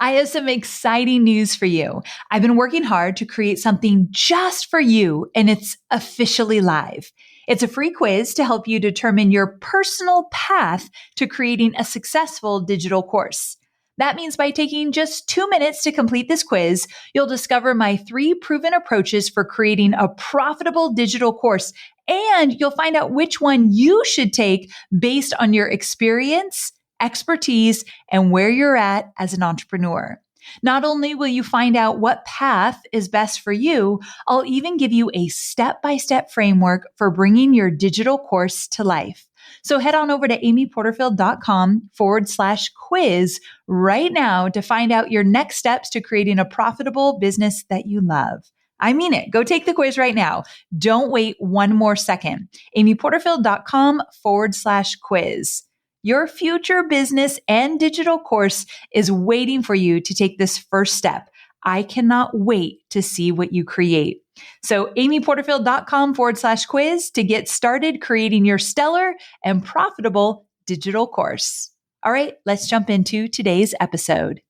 I have some exciting news for you. I've been working hard to create something just for you, and it's officially live. It's a free quiz to help you determine your personal path to creating a successful digital course. That means by taking just 2 minutes to complete this quiz, you'll discover my 3 proven approaches for creating a profitable digital course, and you'll find out which one you should take based on your experience, expertise, and where you're at as an entrepreneur. Not only will you find out what path is best for you, I'll even give you a step-by-step framework for bringing your digital course to life. So head on over to amyporterfield.com/quiz right now to find out your next steps to creating a profitable business that you love. I mean it. Go take the quiz right now. Don't wait one more second. amyporterfield.com/quiz. Your future business and digital course is waiting for you to take this first step. I cannot wait to see what you create. So amyporterfield.com/quiz to get started creating your stellar and profitable digital course. All right, let's jump into today's episode.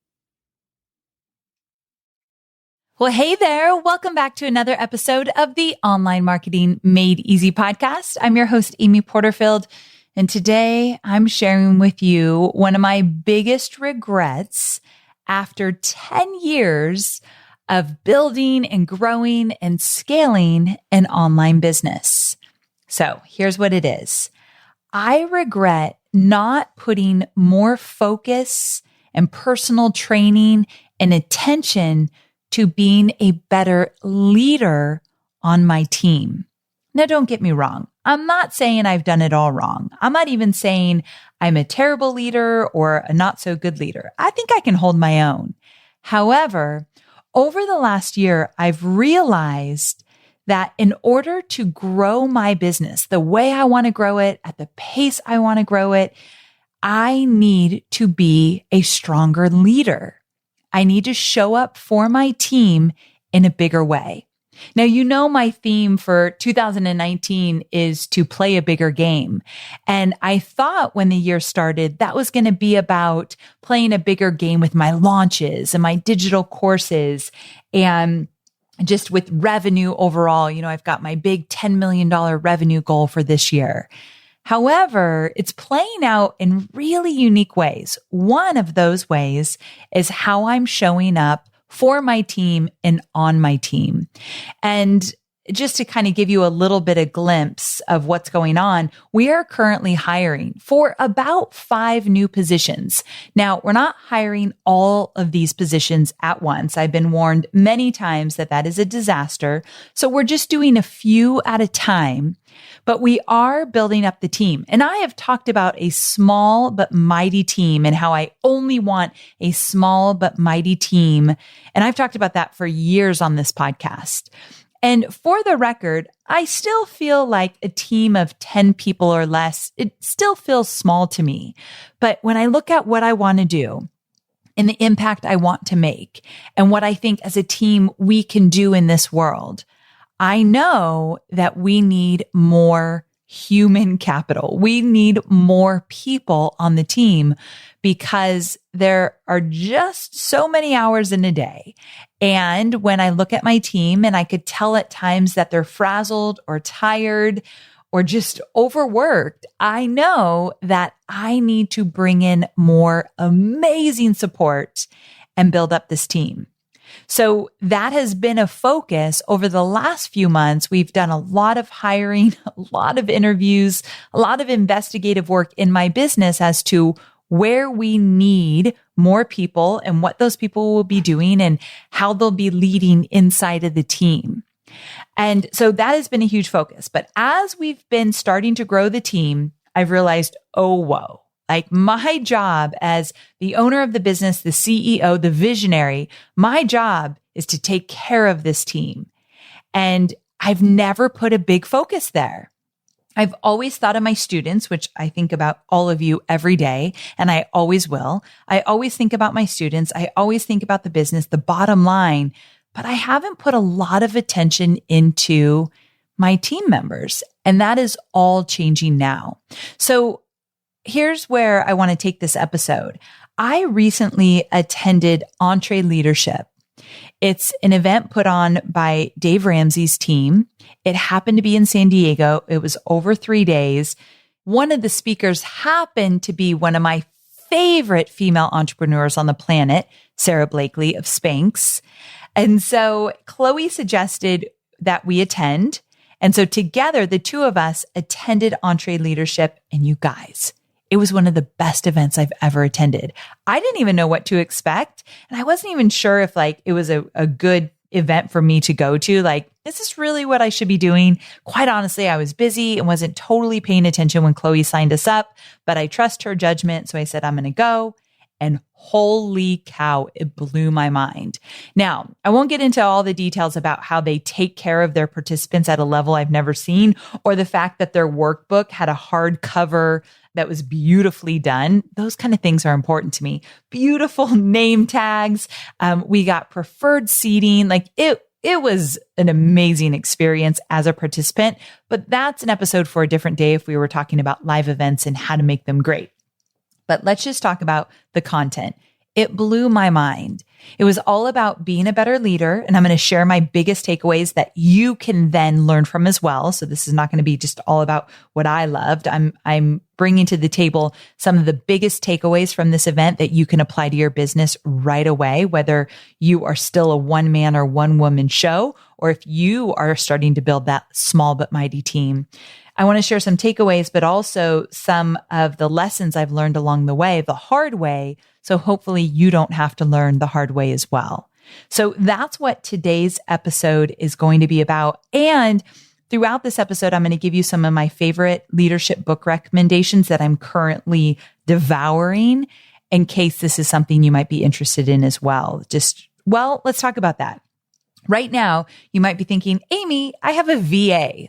Well, hey there. Welcome back to another episode of the Online Marketing Made Easy podcast. I'm your host, Amy Porterfield. And today I'm sharing with you one of my biggest regrets after 10 years of building and growing and scaling an online business. So here's what it is. I regret not putting more focus and personal training and attention to being a better leader on my team. Now, don't get me wrong. I'm not saying I've done it all wrong. I'm not even saying I'm a terrible leader or a not so good leader. I think I can hold my own. However, over the last year, I've realized that in order to grow my business the way I want to grow it, at the pace I want to grow it, I need to be a stronger leader. I need to show up for my team in a bigger way. Now, you know, my theme for 2019 is to play a bigger game. And I thought when the year started, that was going to be about playing a bigger game with my launches and my digital courses and just with revenue overall. You know, I've got my big $10 million revenue goal for this year. However, it's playing out in really unique ways. One of those ways is how I'm showing up for my team and on my team. And just to kind of give you a little bit of glimpse of what's going on, we are currently hiring for about 5 new positions. Now, we're not hiring all of these positions at once. I've been warned many times that that is a disaster. So we're just doing a few at a time, but we are building up the team. And I have talked about a small but mighty team and how I only want a small but mighty team. And I've talked about that for years on this podcast. And for the record, I still feel like a team of 10 people or less, it still feels small to me. But when I look at what I want to do and the impact I want to make and what I think as a team we can do in this world, I know that we need more human capital. We need more people on the team because there are just so many hours in a day. And when I look at my team and I could tell at times that they're frazzled or tired or just overworked, I know that I need to bring in more amazing support and build up this team. So that has been a focus over the last few months. We've done a lot of hiring, a lot of interviews, a lot of investigative work in my business as to where we need more people and what those people will be doing and how they'll be leading inside of the team. And so that has been a huge focus. But as we've been starting to grow the team, I've realized, oh, whoa. Like my job as the owner of the business, the CEO, the visionary, my job is to take care of this team. And I've never put a big focus there. I've always thought of my students, which I think about all of you every day, and I always will. I always think about my students. I always think about the business, the bottom line, but I haven't put a lot of attention into my team members. And that is all changing now. So here's where I want to take this episode. I recently attended EntreLeadership. It's an event put on by Dave Ramsey's team. It happened to be in San Diego. It was over 3 days. One of the speakers happened to be one of my favorite female entrepreneurs on the planet, Sara Blakely of Spanx. And so Chloe suggested that we attend. And so together, the two of us attended EntreLeadership, and you guys, it was one of the best events I've ever attended. I didn't even know what to expect. And I wasn't even sure if it was a good event for me to go to. Is this really what I should be doing? Quite honestly, I was busy and wasn't totally paying attention when Chloe signed us up, but I trust her judgment. So I said, I'm going to go. And holy cow, it blew my mind. Now, I won't get into all the details about how they take care of their participants at a level I've never seen, or the fact that their workbook had a hardcover that was beautifully done. Those kind of things are important to me. Beautiful name tags. We got preferred seating. It was an amazing experience as a participant, but that's an episode for a different day if we were talking about live events and how to make them great. But let's just talk about the content. It blew my mind. It was all about being a better leader. And I'm going to share my biggest takeaways that you can then learn from as well. So this is not going to be just all about what I loved. I'm bringing to the table some of the biggest takeaways from this event that you can apply to your business right away, whether you are still a one man or one woman show, or if you are starting to build that small but mighty team. I want to share some takeaways, but also some of the lessons I've learned along the way, the hard way. So hopefully you don't have to learn the hard way as well. So that's what today's episode is going to be about. And throughout this episode, I'm going to give you some of my favorite leadership book recommendations that I'm currently devouring in case this is something you might be interested in as well. Let's talk about that. Right now, you might be thinking, Amy, I have a VA.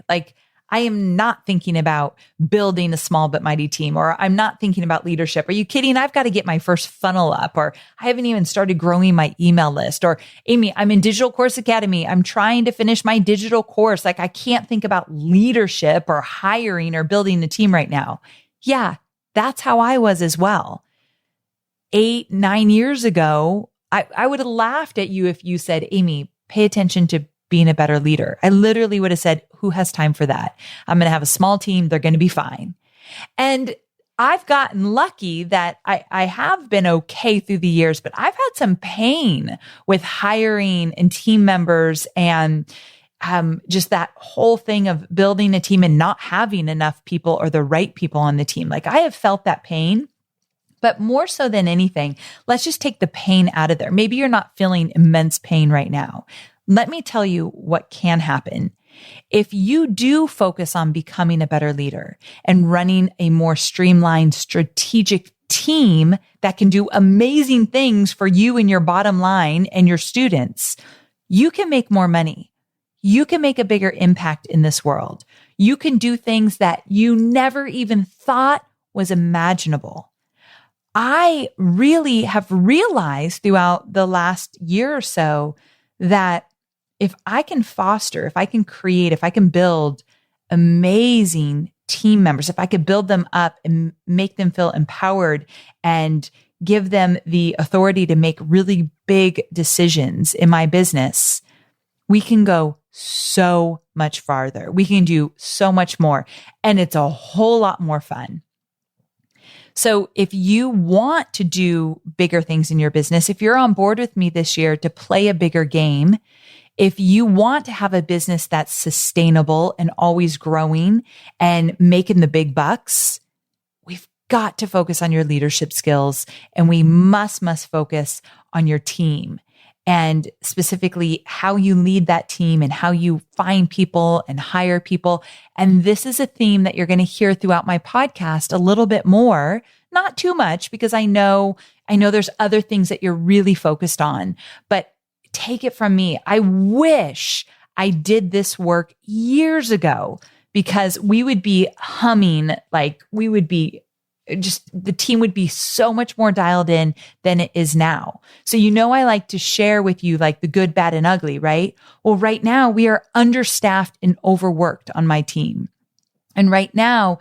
I am not thinking about building a small but mighty team, or I'm not thinking about leadership. Are you kidding? I've got to get my first funnel up, or I haven't even started growing my email list, or Amy, I'm in Digital Course Academy. I'm trying to finish my digital course. I can't think about leadership or hiring or building a team right now. Yeah, that's how I was as well. 8, 9 years ago, I would have laughed at you if you said, Amy, pay attention to being a better leader. I literally would have said, who has time for that? I'm going to have a small team. They're going to be fine. And I've gotten lucky that I have been okay through the years, but I've had some pain with hiring and team members and just that whole thing of building a team and not having enough people or the right people on the team. I have felt that pain. But more so than anything, let's just take the pain out of there. Maybe you're not feeling immense pain right now. Let me tell you what can happen. If you do focus on becoming a better leader and running a more streamlined, strategic team that can do amazing things for you and your bottom line and your students, you can make more money. You can make a bigger impact in this world. You can do things that you never even thought was imaginable. I really have realized throughout the last year or so that if I can foster, if I can create, if I can build amazing team members, if I could build them up and make them feel empowered and give them the authority to make really big decisions in my business, we can go so much farther. We can do so much more. And it's a whole lot more fun. So if you want to do bigger things in your business, if you're on board with me this year to play a bigger game, if you want to have a business that's sustainable and always growing and making the big bucks, we've got to focus on your leadership skills, and we must focus on your team, and specifically how you lead that team and how you find people and hire people. And this is a theme that you're going to hear throughout my podcast a little bit more, not too much, because I know there's other things that you're really focused on, but take it from me. I wish I did this work years ago, because we would be humming, the team would be so much more dialed in than it is now. So, I like to share with you the good, bad, and ugly, right? Well, right now we are understaffed and overworked on my team. And right now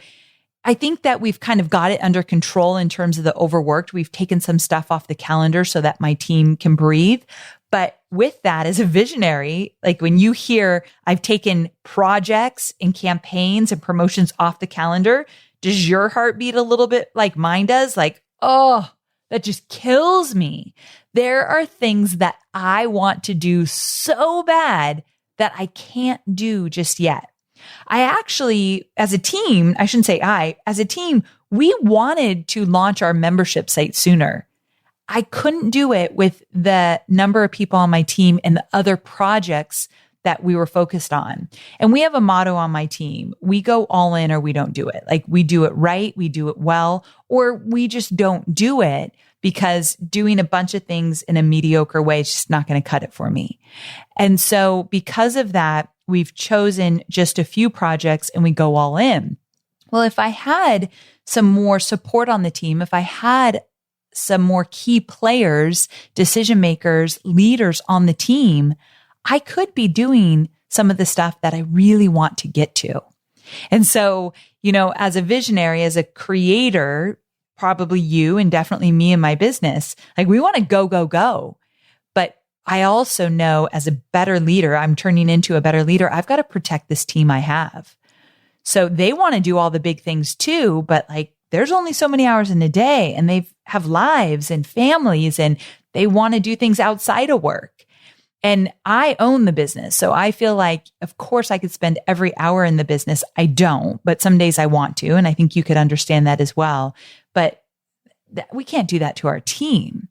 I think that we've kind of got it under control in terms of the overworked. We've taken some stuff off the calendar so that my team can breathe. But with that, as a visionary, like when you hear I've taken projects and campaigns and promotions off the calendar, does your heart beat a little bit like mine does? Like, oh, that just kills me. There are things that I want to do so bad that I can't do just yet. I actually, as a team, I shouldn't say as a team, we wanted to launch our membership site sooner. I couldn't do it with the number of people on my team and the other projects that we were focused on. And we have a motto on my team. We go all in or we don't do it. Like we do it right, we do it well, or we just don't do it because doing a bunch of things in a mediocre way is just not going to cut it for me. And so because of that, we've chosen just a few projects and we go all in. Well, if I had some more support on the team, if I had some more key players, decision makers, leaders on the team, I could be doing some of the stuff that I really want to get to. And so, as a visionary, as a creator, probably you and definitely me and my business, like we want to go, go, go. But I also know as a better leader, I'm turning into a better leader. I've got to protect this team I have. So they want to do all the big things too, but like there's only so many hours in a day and they have lives and families and they want to do things outside of work. And I own the business. So I feel like, of course, I could spend every hour in the business. I don't, but some days I want to. And I think you could understand that as well. But we can't do that to our team.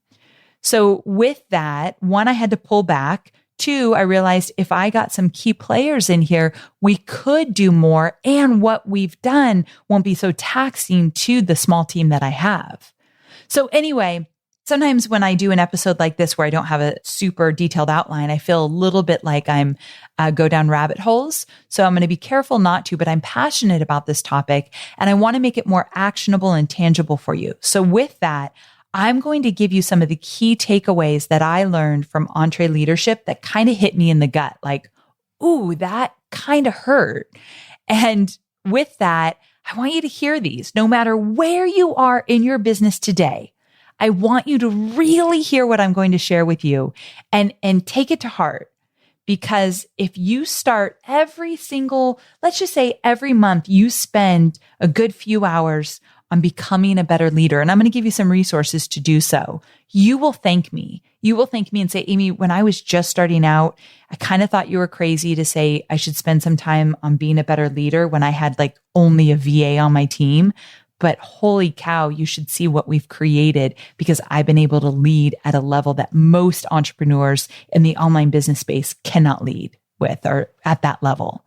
So with that, one, I had to pull back. Two, I realized if I got some key players in here, we could do more. And what we've done won't be so taxing to the small team that I have. So anyway, sometimes when I do an episode like this where I don't have a super detailed outline, I feel a little bit like I'm go down rabbit holes. So I'm going to be careful not to, but I'm passionate about this topic and I want to make it more actionable and tangible for you. So with that, I'm going to give you some of the key takeaways that I learned from EntreLeadership that kind of hit me in the gut. Like, ooh, that kind of hurt. And with that, I want you to hear these no matter where you are in your business today. I want you to really hear what I'm going to share with you and take it to heart. Because if you start let's just say every month, you spend a good few hours on becoming a better leader. And I'm going to give you some resources to do so. You will thank me. You will thank me and say, Amy, when I was just starting out, I kind of thought you were crazy to say I should spend some time on being a better leader when I had like only a VA on my team. But holy cow, you should see what we've created because I've been able to lead at a level that most entrepreneurs in the online business space cannot lead with or at that level.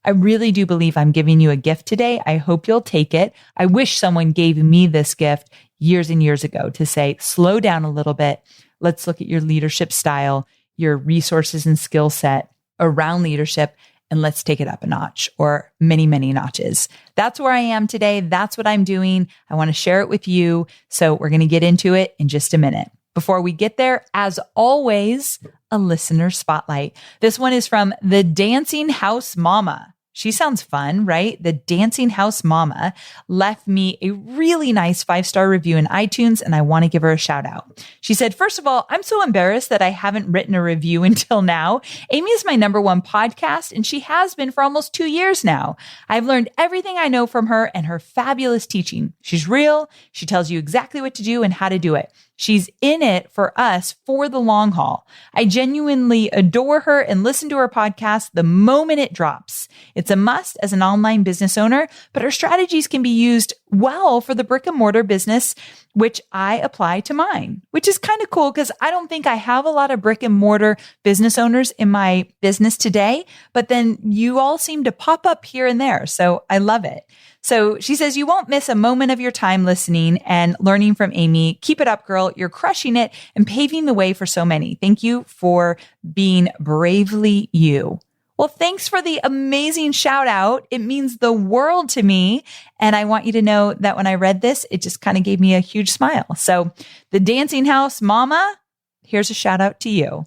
I really do believe I'm giving you a gift today. I hope you'll take it. I wish someone gave me this gift years and years ago to say, slow down a little bit. Let's look at your leadership style, your resources and skill set around leadership, and let's take it up a notch or many, many notches. That's where I am today. That's what I'm doing. I want to share it with you. So we're going to get into it in just a minute. Before we get there, as always, a listener spotlight. This one is from the Dancing House Mama. She sounds fun, right? The Dancing House Mama left me a really nice 5-star review in iTunes, and I want to give her a shout out. She said, first of all, I'm so embarrassed that I haven't written a review until now. Amy is my number one podcast, and she has been for almost 2 years now. I've learned everything I know from her and her fabulous teaching. She's real. She tells you exactly what to do and how to do it. She's in it for us for the long haul. I genuinely adore her and listen to her podcast the moment it drops. It's a must as an online business owner, but her strategies can be used well for the brick and mortar business, which I apply to mine, which is kind of cool because I don't think I have a lot of brick and mortar business owners in my business today, but then you all seem to pop up here and there. So I love it. So she says, you won't miss a moment of your time listening and learning from Amy. Keep it up, girl. You're crushing it and paving the way for so many. Thank you for being bravely you. Well, thanks for the amazing shout out. It means the world to me. And I want you to know that when I read this, it just kind of gave me a huge smile. So the Dancing House Mama, here's a shout out to you.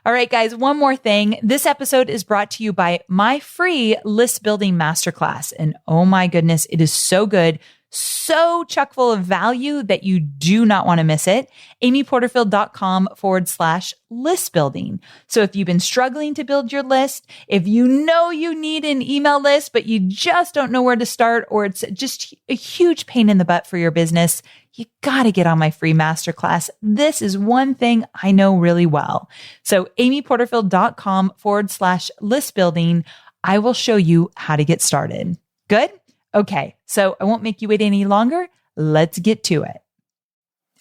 All right, guys, one more thing. This episode is brought to you by my free list building masterclass. And oh my goodness, it is so good. So chock full of value that you do not want to miss it. amyporterfield.com/list building. So if you've been struggling to build your list, if you know you need an email list, but you just don't know where to start, or it's just a huge pain in the butt for your business, you got to get on my free masterclass. This is one thing I know really well. So amyporterfield.com/list building. I will show you how to get started. Good? Okay, so I won't make you wait any longer. Let's get to it.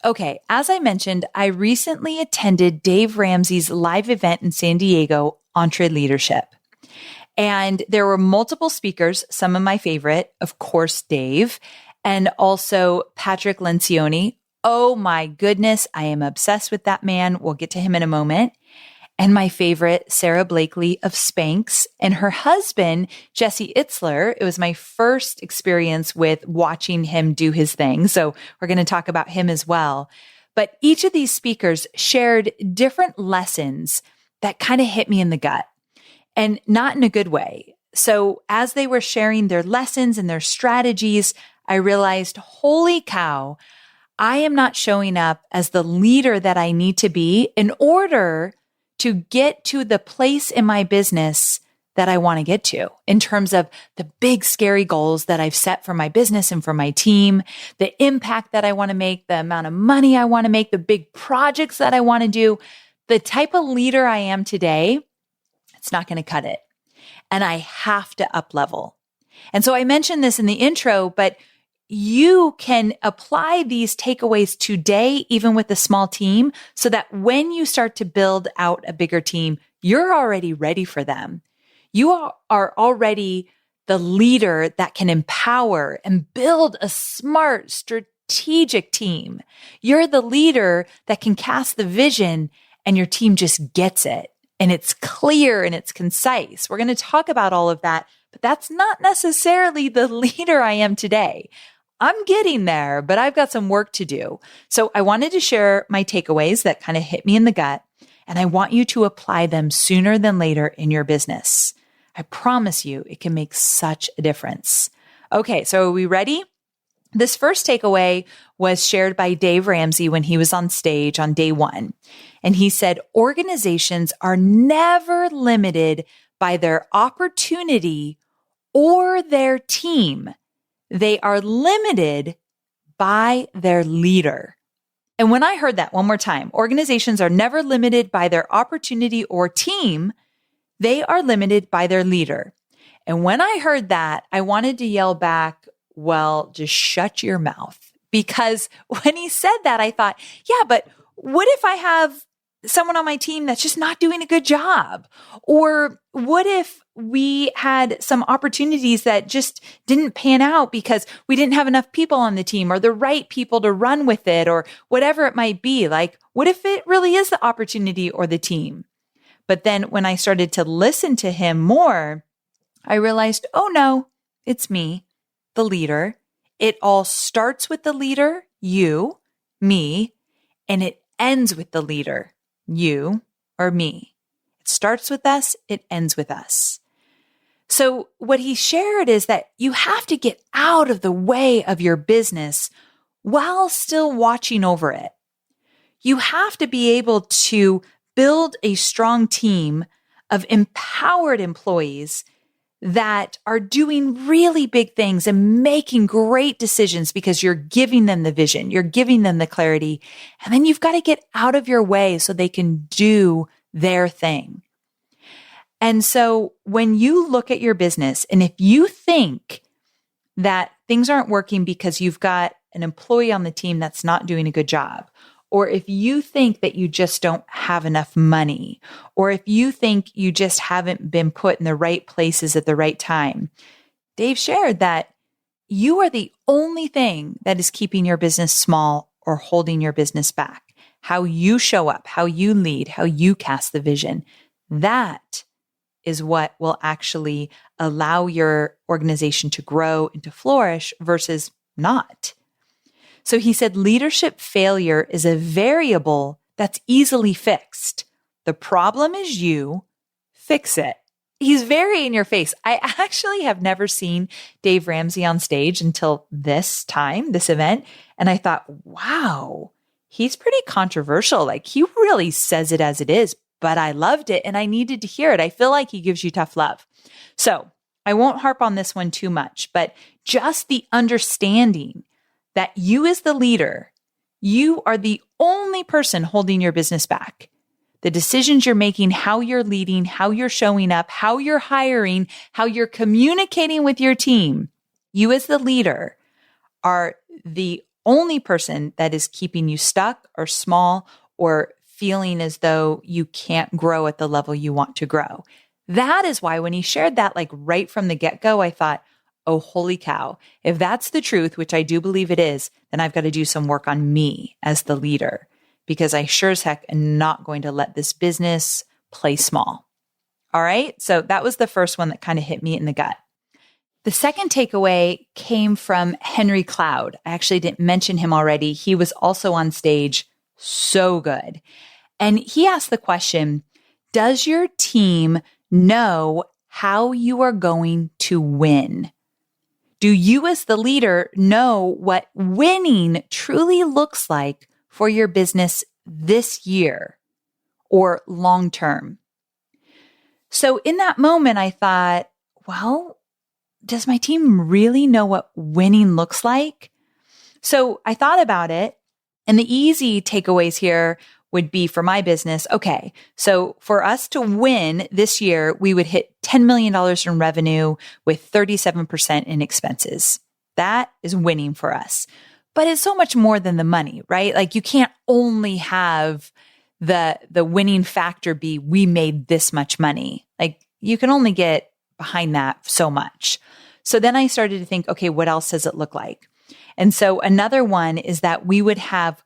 Okay, as I mentioned, I recently attended Dave Ramsey's live event in San Diego, EntreLeadership. And there were multiple speakers, some of my favorite, of course, Dave, and also Patrick Lencioni. Oh my goodness, I am obsessed with that man. We'll get to him in a moment. And my favorite, Sara Blakely of Spanx, and her husband, Jesse Itzler. It was my first experience with watching him do his thing. So we're going to talk about him as well. But each of these speakers shared different lessons that kind of hit me in the gut, and not in a good way. So as they were sharing their lessons and their strategies, I realized, holy cow, I am not showing up as the leader that I need to be in order to get to the place in my business that I want to get to in terms of the big, scary goals that I've set for my business and for my team, the impact that I want to make, the amount of money I want to make, the big projects that I want to do. The type of leader I am today, it's not going to cut it. And I have to up level. And so I mentioned this in the intro, but you can apply these takeaways today, even with a small team, so that when you start to build out a bigger team, you're already ready for them. You are already the leader that can empower and build a smart, strategic team. You're the leader that can cast the vision and your team just gets it. And it's clear and it's concise. We're going to talk about all of that, but that's not necessarily the leader I am today. I'm getting there, but I've got some work to do. So I wanted to share my takeaways that kind of hit me in the gut, and I want you to apply them sooner than later in your business. I promise you it can make such a difference. Okay, so are we ready? This first takeaway was shared by Dave Ramsey when he was on stage on day one. And he said, organizations are never limited by their opportunity or their team. They are limited by their leader. And when I heard that one more time, organizations are never limited by their opportunity or team. They are limited by their leader. And when I heard that, I wanted to yell back, well, just shut your mouth. Because when he said that, I thought, yeah, but what if I have someone on my team that's just not doing a good job? Or what if we had some opportunities that just didn't pan out because we didn't have enough people on the team or the right people to run with it or whatever it might be? Like, what if it really is the opportunity or the team? But then when I started to listen to him more, I realized, oh no, it's me, the leader. It all starts with the leader, you, me, and it ends with the leader, you or me. It starts with us, it ends with us. So what he shared is that you have to get out of the way of your business while still watching over it. You have to be able to build a strong team of empowered employees that are doing really big things and making great decisions because you're giving them the vision, you're giving them the clarity, and then you've got to get out of your way so they can do their thing. And so when you look at your business, and if you think that things aren't working because you've got an employee on the team that's not doing a good job, or if you think that you just don't have enough money, or if you think you just haven't been put in the right places at the right time, Dave shared that you are the only thing that is keeping your business small or holding your business back. How you show up, how you lead, how you cast the vision, that is what will actually allow your organization to grow and to flourish versus not. So he said, leadership failure is a variable that's easily fixed, The problem is you. Fix it. He's very in your face. I actually have never seen Dave Ramsey on stage until this event. And I thought, wow, he's pretty controversial. Like he really says it as it is, but I loved it and I needed to hear it. I feel like he gives you tough love. So I won't harp on this one too much, but just the understanding that you as the leader, you are the only person holding your business back. The decisions you're making, how you're leading, how you're showing up, how you're hiring, how you're communicating with your team, you as the leader are the only person that is keeping you stuck or small or feeling as though you can't grow at the level you want to grow. That is why when he shared that like right from the get-go, I thought, oh, holy cow, if that's the truth, which I do believe it is, then I've got to do some work on me as the leader, because I sure as heck am not going to let this business play small. All right. So that was the first one that kind of hit me in the gut. The second takeaway came from Henry Cloud. I actually didn't mention him already. He was also on stage. So good. And he asked the question, does your team know how you are going to win? Do you as the leader know what winning truly looks like for your business this year or long term? So in that moment, I thought, well, does my team really know what winning looks like? So I thought about it, and the easy takeaways here would be for my business. Okay, so for us to win this year, we would hit $10 million in revenue with 37% in expenses. That is winning for us. But it's so much more than the money, right? Like you can't only have the winning factor be we made this much money. Like you can only get behind that so much. So then I started to think, okay, what else does it look like? And so another one is that we would have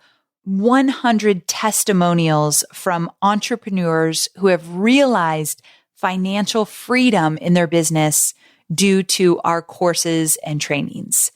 100 testimonials from entrepreneurs who have realized financial freedom in their business due to our courses and trainings.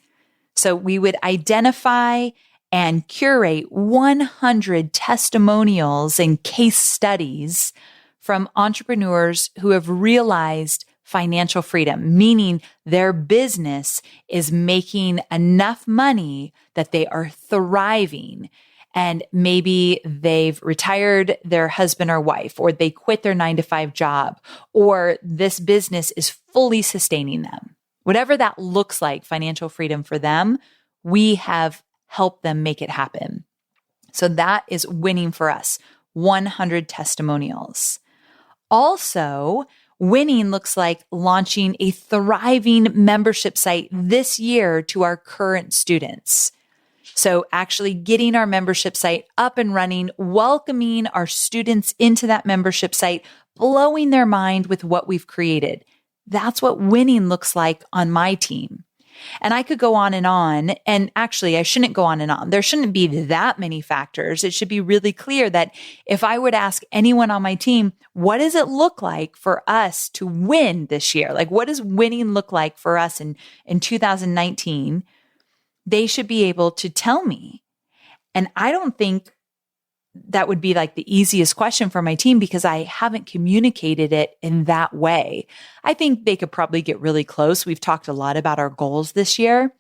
So we would identify and curate 100 testimonials and case studies from entrepreneurs who have realized financial freedom, meaning their business is making enough money that they are thriving. And maybe they've retired their husband or wife, or they quit their 9-to-5 job, or this business is fully sustaining them. Whatever that looks like, financial freedom for them, we have helped them make it happen. So that is winning for us, 100 testimonials. Also, winning looks like launching a thriving membership site this year to our current students. So actually getting our membership site up and running, welcoming our students into that membership site, blowing their mind with what we've created. That's what winning looks like on my team. And I could go on. And actually, I shouldn't go on and on. There shouldn't be that many factors. It should be really clear that if I were to ask anyone on my team, what does it look like for us to win this year? Like, what does winning look like for us in 2019? They should be able to tell me. And I don't think that would be like the easiest question for my team because I haven't communicated it in that way. I think they could probably get really close. We've talked a lot about our goals this year,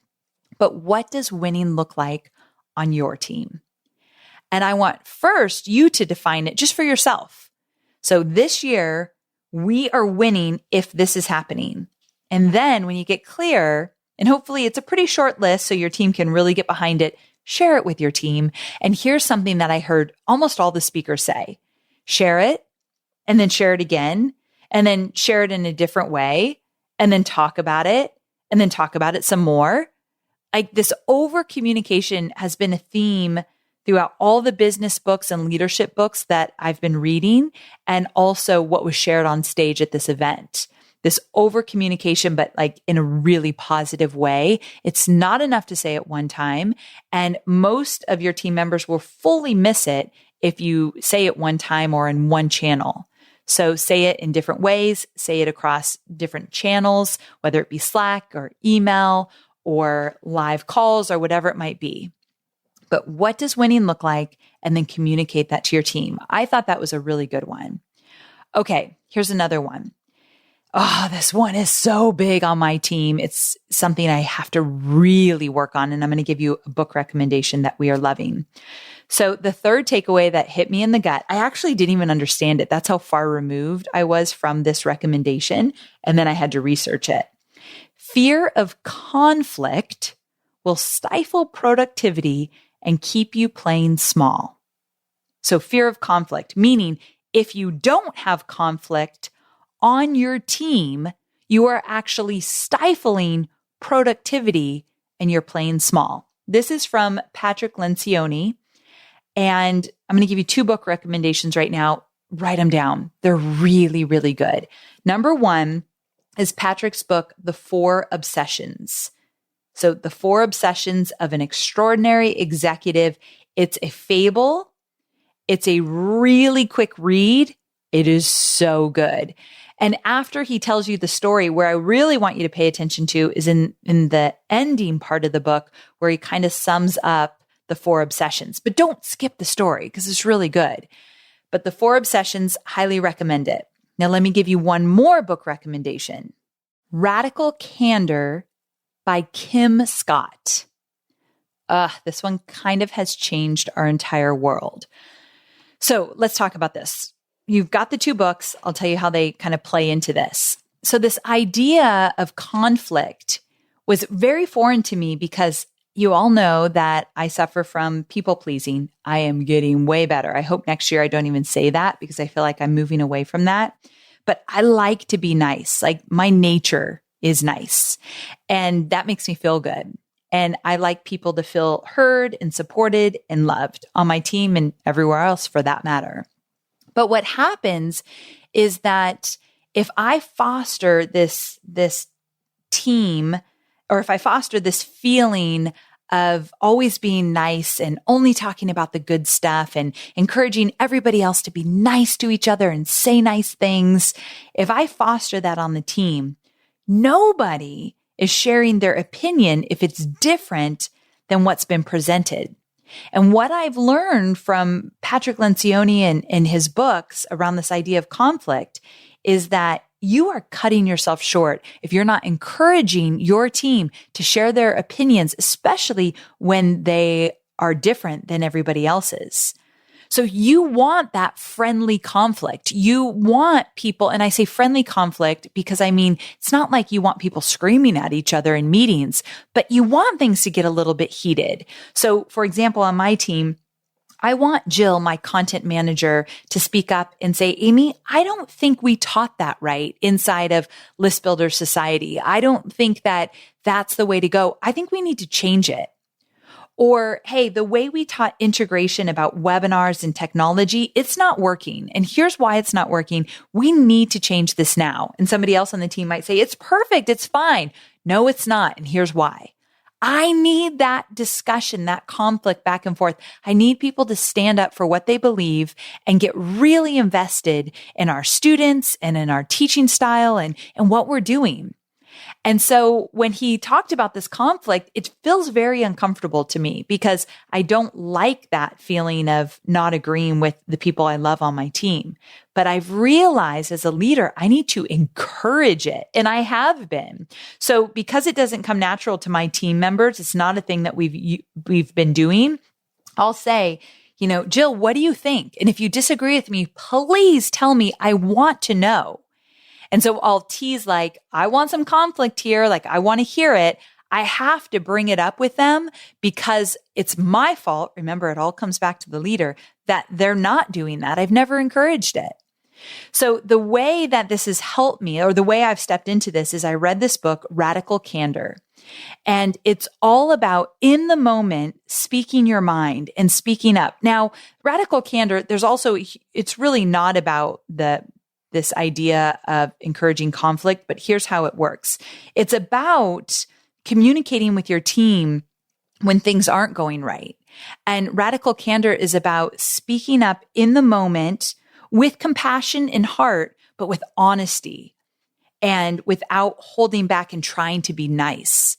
but what does winning look like on your team? And I want first you to define it just for yourself. So this year, we are winning if this is happening. And then when you get clear, and hopefully it's a pretty short list so your team can really get behind it, share it with your team. And here's something that I heard almost all the speakers say. Share it, and then share it again, and then share it in a different way, and then talk about it, and then talk about it some more. Like this over communication has been a theme throughout all the business books and leadership books that I've been reading, and also what was shared on stage at this event. This over communication, but like in a really positive way. It's not enough to say it one time. And most of your team members will fully miss it if you say it one time or in one channel. So say it in different ways, say it across different channels, whether it be Slack or email or live calls or whatever it might be. but what does winning look like? And then communicate that to your team. I thought that was a really good one. Okay, here's another one. Oh, this one is so big on my team. It's something I have to really work on. And I'm going to give you a book recommendation that we are loving. So the third takeaway that hit me in the gut, I actually didn't even understand it. That's how far removed I was from this recommendation. And then I had to research it. Fear of conflict will stifle productivity and keep you playing small. So fear of conflict, meaning if you don't have conflict on your team, you are actually stifling productivity and you're playing small. This is from Patrick Lencioni. And I'm going to give you 2 book recommendations right now. Write them down. They're really, really good. Number 1 is Patrick's book, The 4 Obsessions. So The 4 Obsessions of an Extraordinary Executive. It's a fable. It's a really quick read. It is so good. And after he tells you the story, where I really want you to pay attention to is in the ending part of the book, where he kind of sums up the 4 obsessions. But don't skip the story because it's really good. But the 4 obsessions, highly recommend it. Now, let me give you one more book recommendation. Radical Candor by Kim Scott. This one kind of has changed our entire world. So let's talk about this. You've got the 2 books. I'll tell you how they kind of play into this. So this idea of conflict was very foreign to me because you all know that I suffer from people pleasing. I am getting way better. I hope next year I don't even say that because I feel like I'm moving away from that. But I like to be nice. Like my nature is nice. And that makes me feel good. And I like people to feel heard and supported and loved on my team and everywhere else for that matter. But what happens is that if I foster this team, or if I foster this feeling of always being nice and only talking about the good stuff and encouraging everybody else to be nice to each other and say nice things, if I foster that on the team, nobody is sharing their opinion if it's different than what's been presented. And what I've learned from Patrick Lencioni and his books around this idea of conflict is that you are cutting yourself short if you're not encouraging your team to share their opinions, especially when they are different than everybody else's. So you want that friendly conflict. You want people, and I say friendly conflict because I mean, it's not like you want people screaming at each other in meetings, but you want things to get a little bit heated. So for example, on my team, I want Jill, my content manager, to speak up and say, Amy, I don't think we taught that right inside of List Builder Society. I don't think that that's the way to go. I think we need to change it. Or, hey, the way we taught integration about webinars and technology, it's not working. And here's why it's not working. We need to change this now. And somebody else on the team might say, it's perfect. It's fine. No, it's not. And here's why. I need that discussion, that conflict back and forth. I need people to stand up for what they believe and get really invested in our students and in our teaching style and what we're doing. And so when he talked about this conflict, it feels very uncomfortable to me because I don't like that feeling of not agreeing with the people I love on my team. But I've realized as a leader, I need to encourage it. And I have been. So because it doesn't come natural to my team members, it's not a thing that we've been doing. I'll say, Jill, what do you think? And if you disagree with me, please tell me. I want to know. And so I'll tease like, I want some conflict here. Like, I want to hear it. I have to bring it up with them because it's my fault. Remember, it all comes back to the leader that they're not doing that. I've never encouraged it. So the way that this has helped me, or the way I've stepped into this, is I read this book, Radical Candor. And it's all about in the moment, speaking your mind and speaking up. Now, Radical Candor, it's really not about this idea of encouraging conflict, but here's how it works. It's about communicating with your team when things aren't going right. And Radical Candor is about speaking up in the moment with compassion in heart, but with honesty and without holding back and trying to be nice.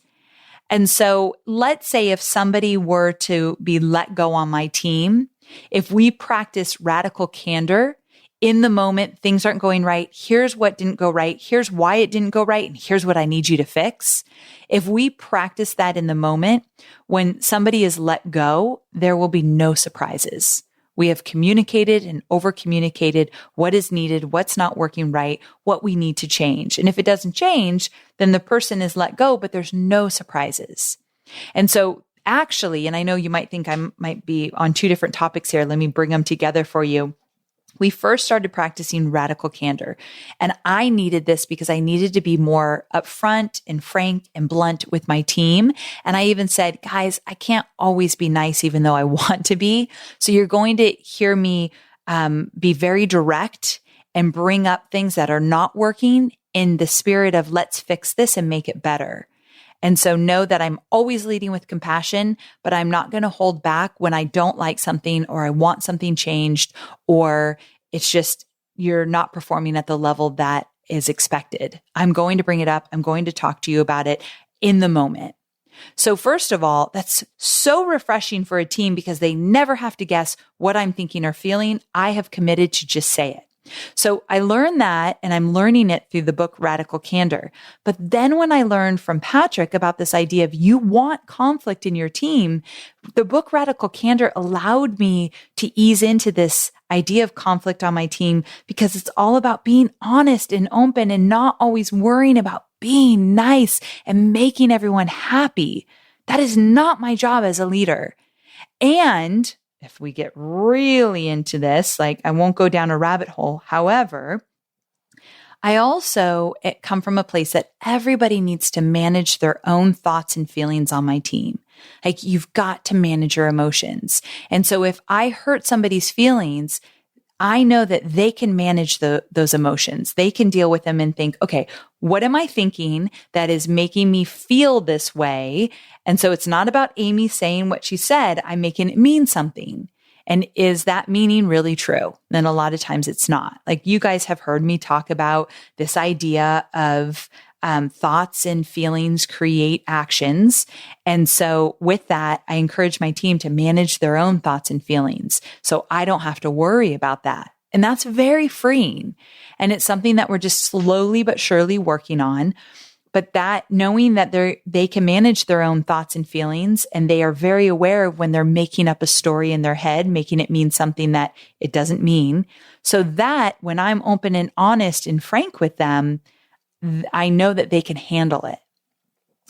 And so let's say if somebody were to be let go on my team, if we practice radical candor in the moment, things aren't going right. Here's what didn't go right. Here's why it didn't go right. And here's what I need you to fix. If we practice that in the moment, when somebody is let go, there will be no surprises. We have communicated and over communicated what is needed, what's not working right, what we need to change. And if it doesn't change, then the person is let go, but there's no surprises. And so actually, and I know you might think I might be on two different topics here. Let me bring them together for you. We first started practicing radical candor. And I needed this because I needed to be more upfront and frank and blunt with my team. And I even said, guys, I can't always be nice, even though I want to be. So you're going to hear me be very direct and bring up things that are not working in the spirit of let's fix this and make it better. And so know that I'm always leading with compassion, but I'm not going to hold back when I don't like something or I want something changed, or it's just you're not performing at the level that is expected. I'm going to bring it up. I'm going to talk to you about it in the moment. So first of all, that's so refreshing for a team because they never have to guess what I'm thinking or feeling. I have committed to just say it. So I learned that, and I'm learning it through the book Radical Candor. But then when I learned from Patrick about this idea of you want conflict in your team, the book Radical Candor allowed me to ease into this idea of conflict on my team because it's all about being honest and open and not always worrying about being nice and making everyone happy. That is not my job as a leader. And if we get really into this, like I won't go down a rabbit hole. However, I also come from a place that everybody needs to manage their own thoughts and feelings on my team. Like you've got to manage your emotions. And so if I hurt somebody's feelings, I know that they can manage those emotions. They can deal with them and think, okay, what am I thinking that is making me feel this way? And so it's not about Amy saying what she said. I'm making it mean something. And is that meaning really true? Then a lot of times it's not. Like you guys have heard me talk about this idea of thoughts and feelings create actions. And so with that, I encourage my team to manage their own thoughts and feelings. So I don't have to worry about that. And that's very freeing. And it's something that we're just slowly but surely working on. But that knowing that they can manage their own thoughts and feelings, and they are very aware of when they're making up a story in their head, making it mean something that it doesn't mean. So that when I'm open and honest and frank with them, I know that they can handle it.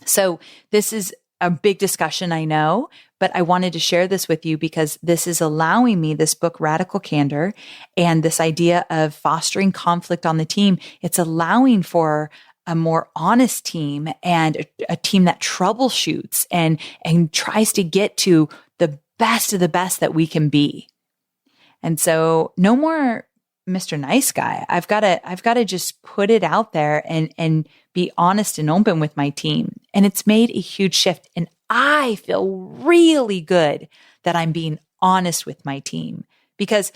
So this is a big discussion, I know, but I wanted to share this with you because this is allowing me, this book, Radical Candor, and this idea of fostering conflict on the team. It's allowing for a more honest team and a team that troubleshoots and tries to get to the best of the best that we can be. And so no more Mr. Nice Guy. I've got to just put it out there and be honest and open with my team. And it's made a huge shift. And I feel really good that I'm being honest with my team because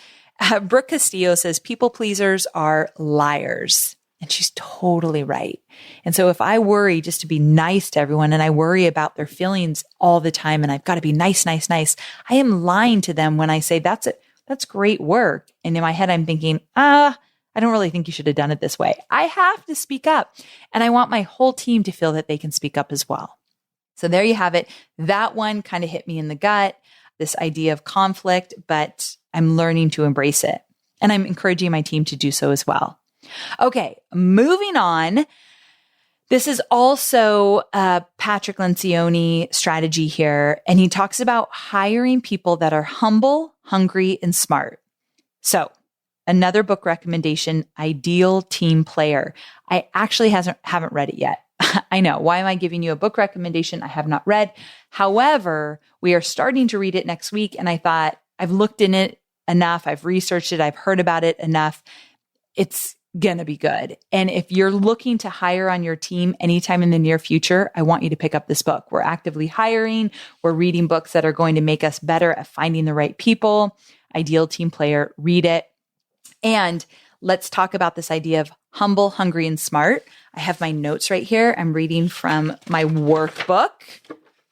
Brooke Castillo says people pleasers are liars. And she's totally right. And so if I worry just to be nice to everyone and I worry about their feelings all the time and I've got to be nice, I am lying to them when I say that's great work. And in my head, I'm thinking, I don't really think you should have done it this way. I have to speak up. And I want my whole team to feel that they can speak up as well. So there you have it. That one kind of hit me in the gut, this idea of conflict, but I'm learning to embrace it. And I'm encouraging my team to do so as well. Okay, moving on. This is also a Patrick Lencioni strategy here, and he talks about hiring people that are humble, hungry, and smart. So another book recommendation, Ideal Team Player. I actually haven't read it yet. I know. Why am I giving you a book recommendation I have not read? However, we are starting to read it next week, and I thought I've looked in it enough. I've researched it. I've heard about it enough. It's going to be good. And if you're looking to hire on your team anytime in the near future, I want you to pick up this book. We're actively hiring. We're reading books that are going to make us better at finding the right people. Ideal Team Player, read it. And let's talk about this idea of humble, hungry, and smart. I have my notes right here. I'm reading from my workbook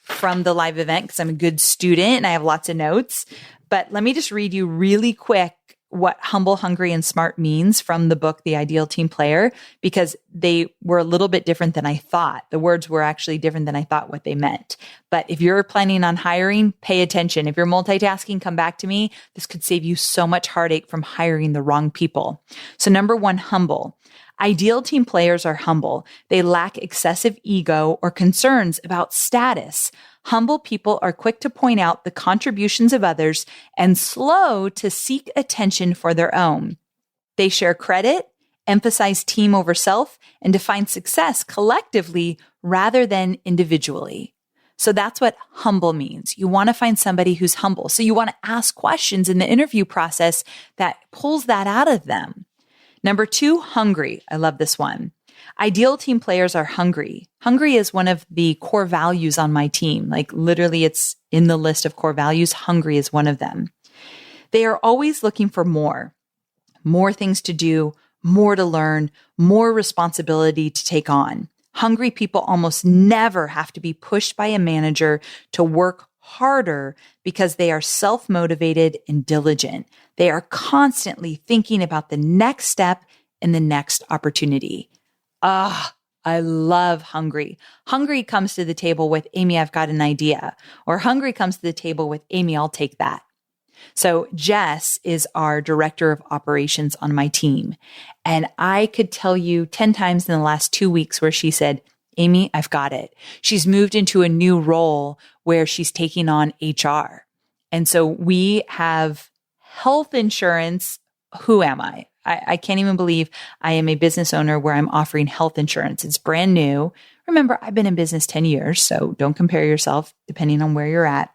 from the live event because I'm a good student and I have lots of notes. But let me just read you really quick what humble, hungry, and smart means from the book, The Ideal Team Player, because they were a little bit different than I thought. The words were actually different than I thought what they meant. But if you're planning on hiring, pay attention. If you're multitasking, come back to me. This could save you so much heartache from hiring the wrong people. So number one, humble. Ideal team players are humble. They lack excessive ego or concerns about status. Humble people are quick to point out the contributions of others and slow to seek attention for their own. They share credit, emphasize team over self, and define success collectively rather than individually. So that's what humble means. You want to find somebody who's humble. So you want to ask questions in the interview process that pulls that out of them. Number two, hungry. I love this one. Ideal team players are hungry. Hungry is one of the core values on my team. Like literally it's in the list of core values. Hungry is one of them. They are always looking for more things to do, more to learn, more responsibility to take on. Hungry people almost never have to be pushed by a manager to work harder because they are self-motivated and diligent. They are constantly thinking about the next step and the next opportunity. I love hungry. Hungry comes to the table with, Amy, I've got an idea. Or hungry comes to the table with, Amy, I'll take that. So Jess is our director of operations on my team. And I could tell you 10 times in the last 2 weeks where she said, Amy, I've got it. She's moved into a new role where she's taking on HR. And so we have health insurance. Who am I? I can't even believe I am a business owner where I'm offering health insurance. It's brand new. Remember, I've been in business 10 years, so don't compare yourself depending on where you're at.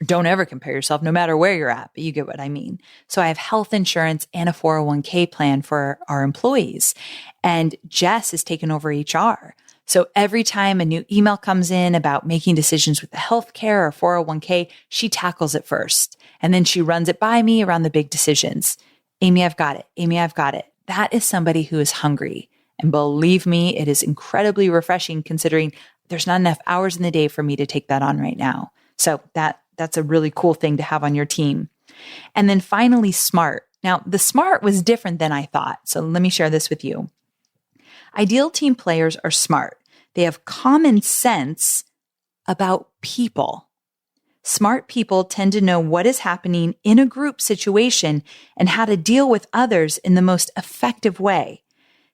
Or don't ever compare yourself no matter where you're at, but you get what I mean. So I have health insurance and a 401k plan for our employees. And Jess has taken over HR. So every time a new email comes in about making decisions with the healthcare or 401k, she tackles it first. And then she runs it by me around the big decisions. Amy, I've got it. Amy, I've got it. That is somebody who is hungry. And believe me, it is incredibly refreshing considering there's not enough hours in the day for me to take that on right now. So that's a really cool thing to have on your team. And then finally, smart. Now, the smart was different than I thought. So let me share this with you. Ideal team players are smart. They have common sense about people. Smart people tend to know what is happening in a group situation and how to deal with others in the most effective way.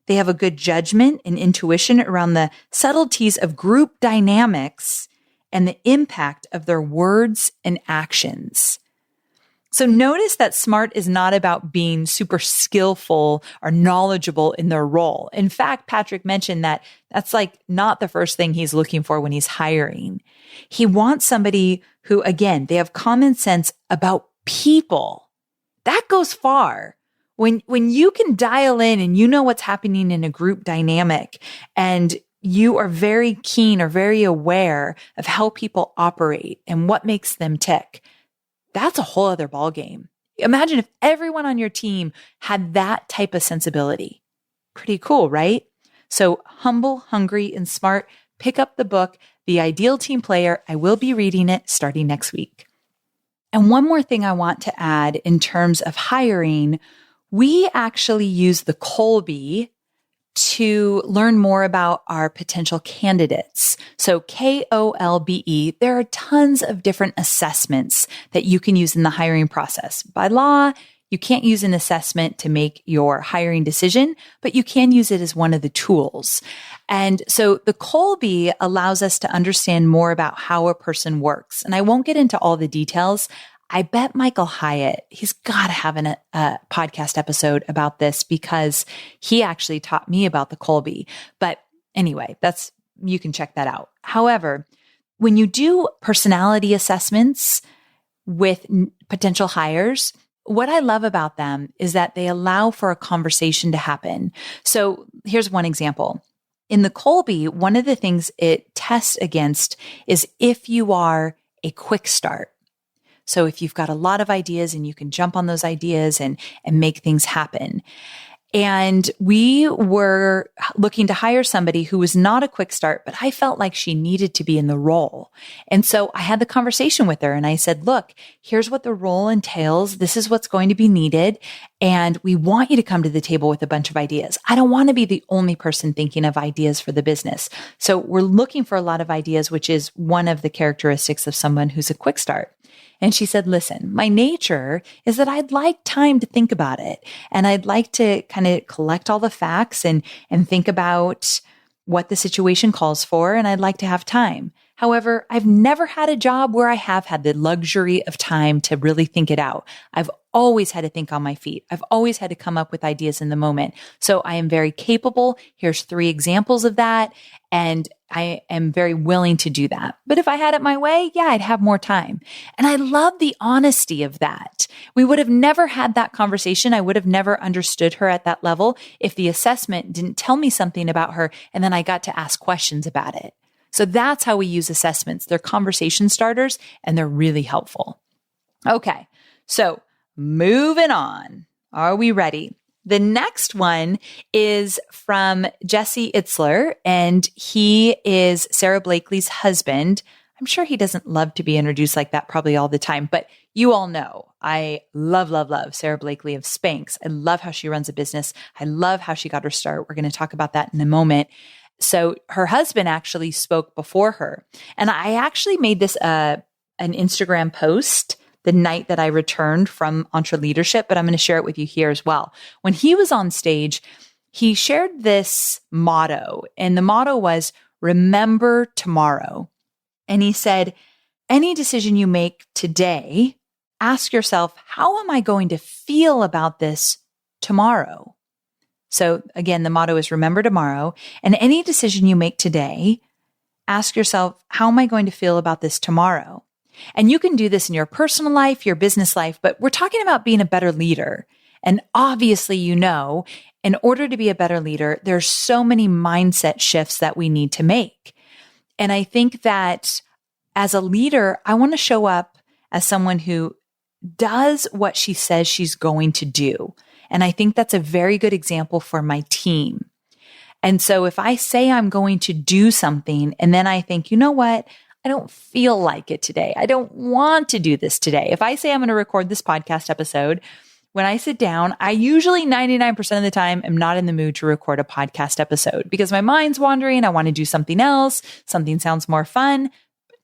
They have a good judgment and intuition around the subtleties of group dynamics and the impact of their words and actions. So notice that smart is not about being super skillful or knowledgeable in their role. In fact, Patrick mentioned that that's like not the first thing he's looking for when he's hiring. He wants somebody who, again, they have common sense about people. That goes far. When you can dial in and you know what's happening in a group dynamic and you are very keen or very aware of how people operate and what makes them tick, that's a whole other ballgame. Imagine if everyone on your team had that type of sensibility. Pretty cool, right? So humble, hungry, and smart. Pick up the book, The Ideal Team Player. I will be reading it starting next week. And one more thing I want to add in terms of hiring, we actually use the Kolbe to learn more about our potential candidates. So KOLBE, there are tons of different assessments that you can use in the hiring process. By law, you can't use an assessment to make your hiring decision, but you can use it as one of the tools. And so the Kolbe allows us to understand more about how a person works. And I won't get into all the details. I bet Michael Hyatt, he's got to have a podcast episode about this because he actually taught me about the Kolbe. But anyway, you can check that out. However, when you do personality assessments with potential hires, what I love about them is that they allow for a conversation to happen. So here's one example. In the Kolbe, one of the things it tests against is if you are a quick start. So if you've got a lot of ideas and you can jump on those ideas and make things happen. And we were looking to hire somebody who was not a quick start, but I felt like she needed to be in the role. And so I had the conversation with her and I said, look, here's what the role entails. This is what's going to be needed. And we want you to come to the table with a bunch of ideas. I don't want to be the only person thinking of ideas for the business. So we're looking for a lot of ideas, which is one of the characteristics of someone who's a quick start. And she said, listen, my nature is that I'd like time to think about it. And I'd like to kind of collect all the facts and think about what the situation calls for. And I'd like to have time. However, I've never had a job where I have had the luxury of time to really think it out. I've always had to think on my feet. I've always had to come up with ideas in the moment. So I am very capable. Here's 3 examples of that. And I am very willing to do that. But if I had it my way, yeah, I'd have more time. And I love the honesty of that. We would have never had that conversation. I would have never understood her at that level if the assessment didn't tell me something about her and then I got to ask questions about it. So that's how we use assessments. They're conversation starters and they're really helpful. Okay, so moving on. Are we ready? The next one is from Jesse Itzler, and he is Sara Blakely's husband. I'm sure he doesn't love to be introduced like that probably all the time, but you all know I love Sara Blakely of Spanx. I love how she runs a business. I love how she got her start. We're going to talk about that in a moment. So her husband actually spoke before her. And I actually made this an Instagram post the night that I returned from EntreLeadership, but I'm going to share it with you here as well. When he was on stage, he shared this motto, and the motto was, remember tomorrow. And he said, any decision you make today, ask yourself, how am I going to feel about this tomorrow? So again, the motto is remember tomorrow. And any decision you make today, ask yourself, how am I going to feel about this tomorrow? And you can do this in your personal life, your business life, but we're talking about being a better leader. And obviously, you know, in order to be a better leader, there's so many mindset shifts that we need to make. And I think that as a leader, I want to show up as someone who does what she says she's going to do. And I think that's a very good example for my team. And so if I say I'm going to do something and then I think, you know what? I don't feel like it today. I don't want to do this today. If I say I'm going to record this podcast episode, when I sit down, I usually 99% of the time am not in the mood to record a podcast episode because my mind's wandering. I want to do something else. Something sounds more fun.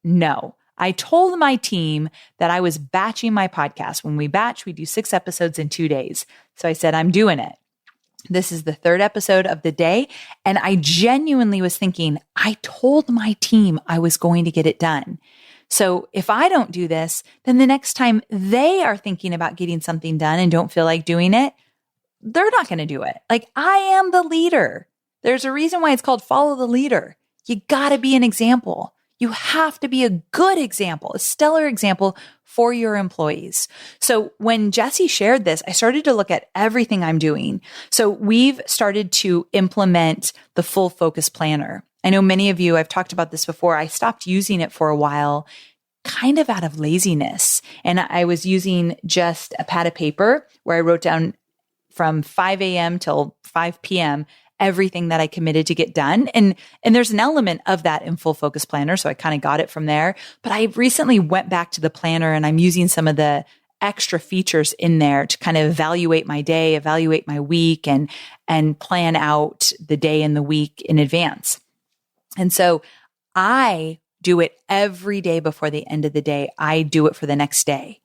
No, I told my team that I was batching my podcast. When we batch, we do 6 episodes in 2 days. So I said, I'm doing it. This is the 3rd episode of the day. And I genuinely was thinking, I told my team I was going to get it done. So if I don't do this, then the next time they are thinking about getting something done and don't feel like doing it, they're not going to do it. Like, I am the leader. There's a reason why it's called follow the leader. You got to be an example. You have to be a good example, a stellar example for your employees. So when Jesse shared this, I started to look at everything I'm doing. So we've started to implement the full focus planner. I know many of you, I've talked about this before. I stopped using it for a while, kind of out of laziness. And I was using just a pad of paper where I wrote down from 5 a.m. till 5 p.m. everything that I committed to get done. And there's an element of that in Full Focus Planner. So I kind of got it from there. But I recently went back to the planner and I'm using some of the extra features in there to kind of evaluate my day, evaluate my week, and plan out the day and the week in advance. And so I do it every day before the end of the day. I do it for the next day.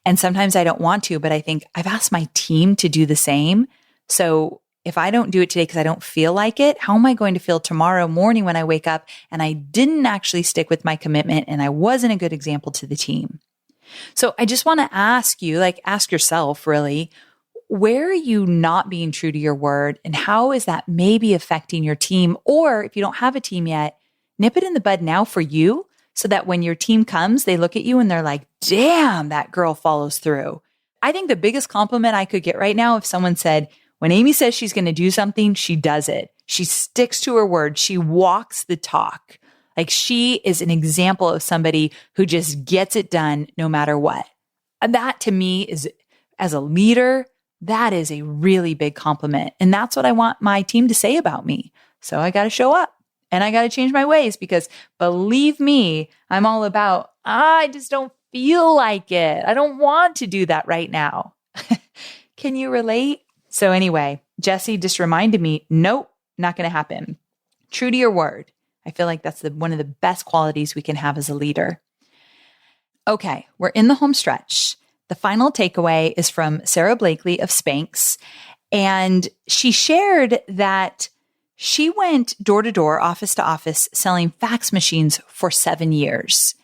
And sometimes I don't want to, but I think I've asked my team to do the same. So if I don't do it today because I don't feel like it, how am I going to feel tomorrow morning when I wake up and I didn't actually stick with my commitment and I wasn't a good example to the team? So I just want to ask you, ask yourself really, where are you not being true to your word and how is that maybe affecting your team? Or if you don't have a team yet, nip it in the bud now for you so that when your team comes, they look at you and they're like, damn, that girl follows through. I think the biggest compliment I could get right now if someone said, when Amy says she's going to do something, she does it. She sticks to her word. She walks the talk. Like she is an example of somebody who just gets it done no matter what. And that to me is, as a leader, That is a really big compliment. And that's what I want my team to say about me. So I got to show up and I got to change my ways because believe me, I'm all about, I just don't feel like it. I don't want to do that right now. Can you relate? So anyway, Jesse just reminded me, nope, not going to happen. True to your word. I feel like that's one of the best qualities we can have as a leader. Okay, we're in the home stretch. The final takeaway is from Sara Blakely of Spanx. And she shared that she went door to door, office to office, selling fax machines for 7 years.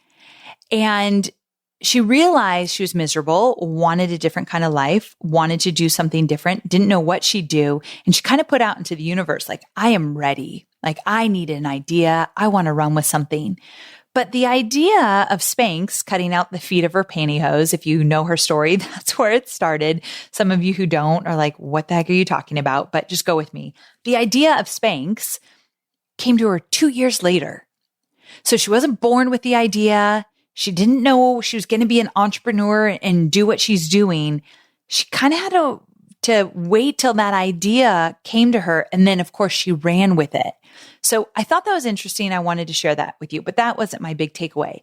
And she realized she was miserable, wanted a different kind of life, wanted to do something different, didn't know what she'd do. And she kind of put out into the universe, like, I am ready. Like, I need an idea. I want to run with something. But the idea of Spanx cutting out the feet of her pantyhose, if you know her story, that's where it started. Some of you who don't are like, what the heck are you talking about? But just go with me. The idea of Spanx came to her 2 years later. So she wasn't born with the idea. She didn't know she was going to be an entrepreneur and do what she's doing. She kind of had to wait till that idea came to her. And then, of course, she ran with it. So I thought that was interesting. I wanted to share that with you, but that wasn't my big takeaway.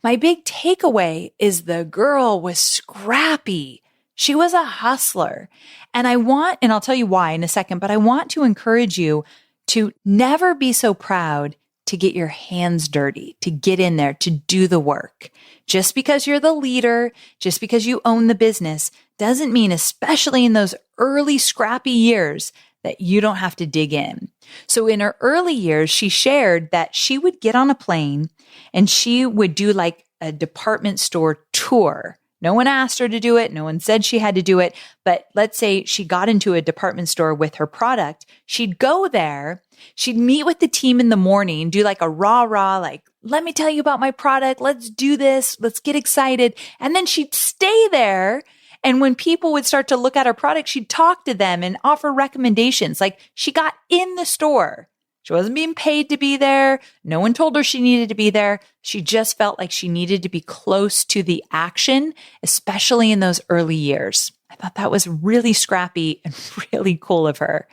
My big takeaway is the girl was scrappy. She was a hustler. And I'll tell you why in a second, but I want to encourage you to never be so proud to get your hands dirty, to get in there, to do the work. Just because you're the leader, just because you own the business, doesn't mean, especially in those early scrappy years, that you don't have to dig in. So in her early years, she shared that she would get on a plane and she would do like a department store tour. No one asked her to do it. No one said she had to do it. But let's say she got into a department store with her product. She'd go there. She'd meet with the team in the morning, do like a rah-rah, like, let me tell you about my product. Let's do this. Let's get excited. And then she'd stay there. And when people would start to look at her product, she'd talk to them and offer recommendations. Like, she got in the store. She wasn't being paid to be there. No one told her she needed to be there. She just felt like she needed to be close to the action, especially in those early years. I thought that was really scrappy and really cool of her.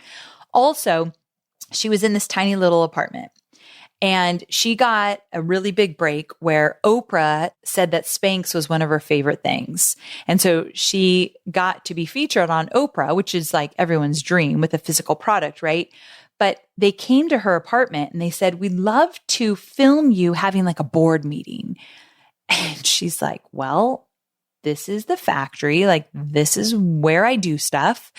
Also, she was in this tiny little apartment. And she got a really big break where Oprah said that Spanx was one of her favorite things. And so she got to be featured on Oprah, which is like everyone's dream with a physical product, right? But they came to her apartment and they said, we'd love to film you having like a board meeting. And she's like, well, this is the factory. Like, this is where I do stuff.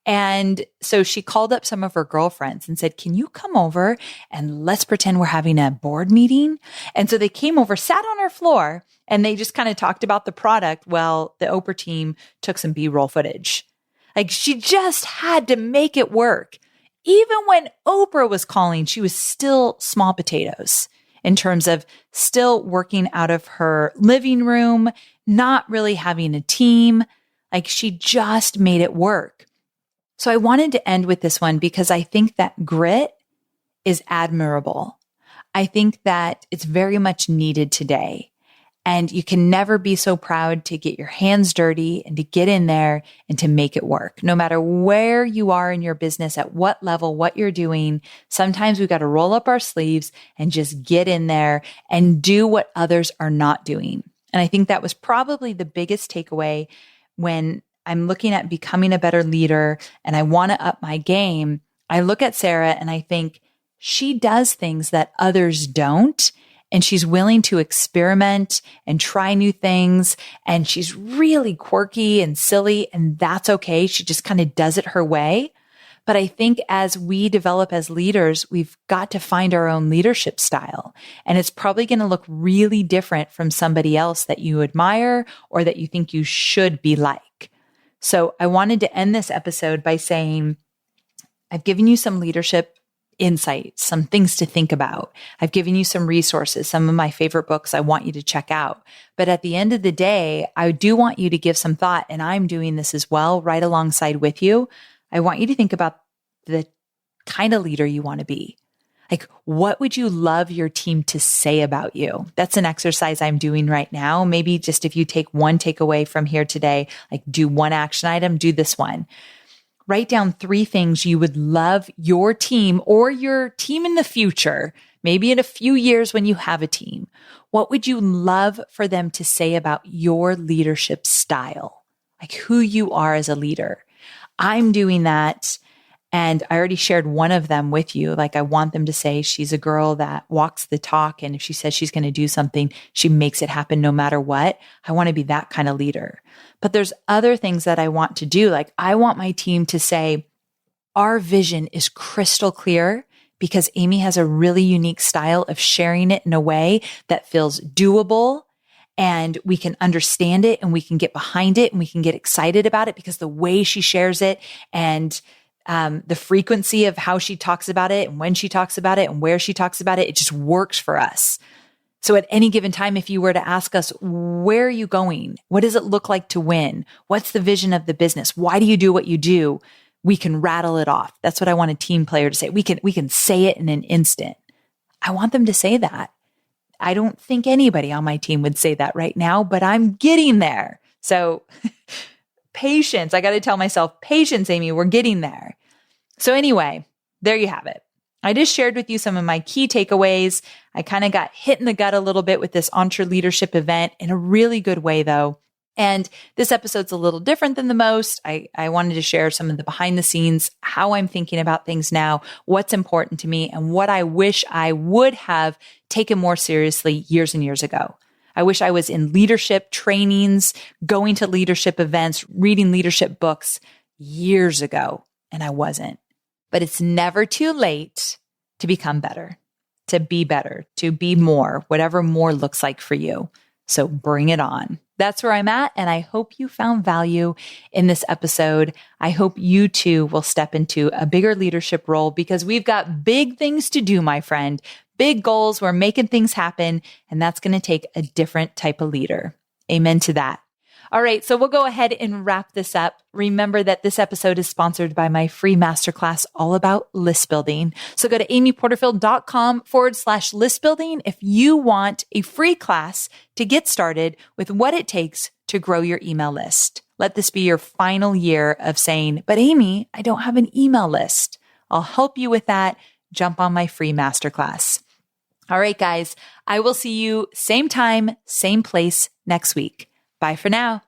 And so she called up some of her girlfriends and said, can you come over and let's pretend we're having a board meeting? And so they came over, sat on her floor, and they just kind of talked about the product while the Oprah team took some B-roll footage. Like, she just had to make it work. Even when Oprah was calling, she was still small potatoes in terms of still working out of her living room, not really having a team. Like, she just made it work. So I wanted to end with this one because I think that grit is admirable. I think that it's very much needed today. And you can never be so proud to get your hands dirty and to get in there and to make it work. No matter where you are in your business, at what level, what you're doing, sometimes we've got to roll up our sleeves and just get in there and do what others are not doing. And I think that was probably the biggest takeaway when I'm looking at becoming a better leader and I want to up my game. I look at Sara and I think she does things that others don't. And she's willing to experiment and try new things. And she's really quirky and silly, and that's okay. She just kind of does it her way. But I think as we develop as leaders, we've got to find our own leadership style. And it's probably going to look really different from somebody else that you admire or that you think you should be like. So I wanted to end this episode by saying, I've given you some leadership insights, some things to think about. I've given you some resources, some of my favorite books I want you to check out. But at the end of the day, I do want you to give some thought, and I'm doing this as well, right alongside with you. I want you to think about the kind of leader you want to be. Like, what would you love your team to say about you? That's an exercise I'm doing right now. Maybe just if you take one takeaway from here today, like do one action item, do this one. Write down 3 things you would love your team or your team in the future, maybe in a few years when you have a team. What would you love for them to say about your leadership style? Like who you are as a leader. I'm doing that. And I already shared one of them with you. Like I want them to say she's a girl that walks the talk. And if she says she's going to do something, she makes it happen no matter what. I want to be that kind of leader. But there's other things that I want to do. Like I want my team to say, our vision is crystal clear because Amy has a really unique style of sharing it in a way that feels doable and we can understand it and we can get behind it and we can get excited about it because the way she shares it and the frequency of how she talks about it and when she talks about it and where she talks about it, it just works for us. So at any given time, if you were to ask us, where are you going? What does it look like to win? What's the vision of the business? Why do you do what you do? We can rattle it off. That's what I want a team player to say. We can say it in an instant. I want them to say that. I don't think anybody on my team would say that right now, but I'm getting there. So patience. I got to tell myself, patience, Amy, we're getting there. So anyway, there you have it. I just shared with you some of my key takeaways. I kind of got hit in the gut a little bit with this EntreLeadership event in a really good way though. And this episode's a little different than the most. I wanted to share some of the behind the scenes, how I'm thinking about things now, what's important to me, and what I wish I would have taken more seriously years and years ago. I wish I was in leadership trainings, going to leadership events, reading leadership books years ago, and I wasn't. But it's never too late to become better, to be more, whatever more looks like for you. So bring it on. That's where I'm at. And I hope you found value in this episode. I hope you too will step into a bigger leadership role because we've got big things to do, my friend. Big goals. We're making things happen. And that's going to take a different type of leader. Amen to that. All right. So we'll go ahead and wrap this up. Remember that this episode is sponsored by my free masterclass all about list building. So go to amyporterfield.com/list building if you want a free class to get started with what it takes to grow your email list. Let this be your final year of saying, but Amy, I don't have an email list. I'll help you with that. Jump on my free masterclass. All right, guys, I will see you same time, same place next week. Bye for now.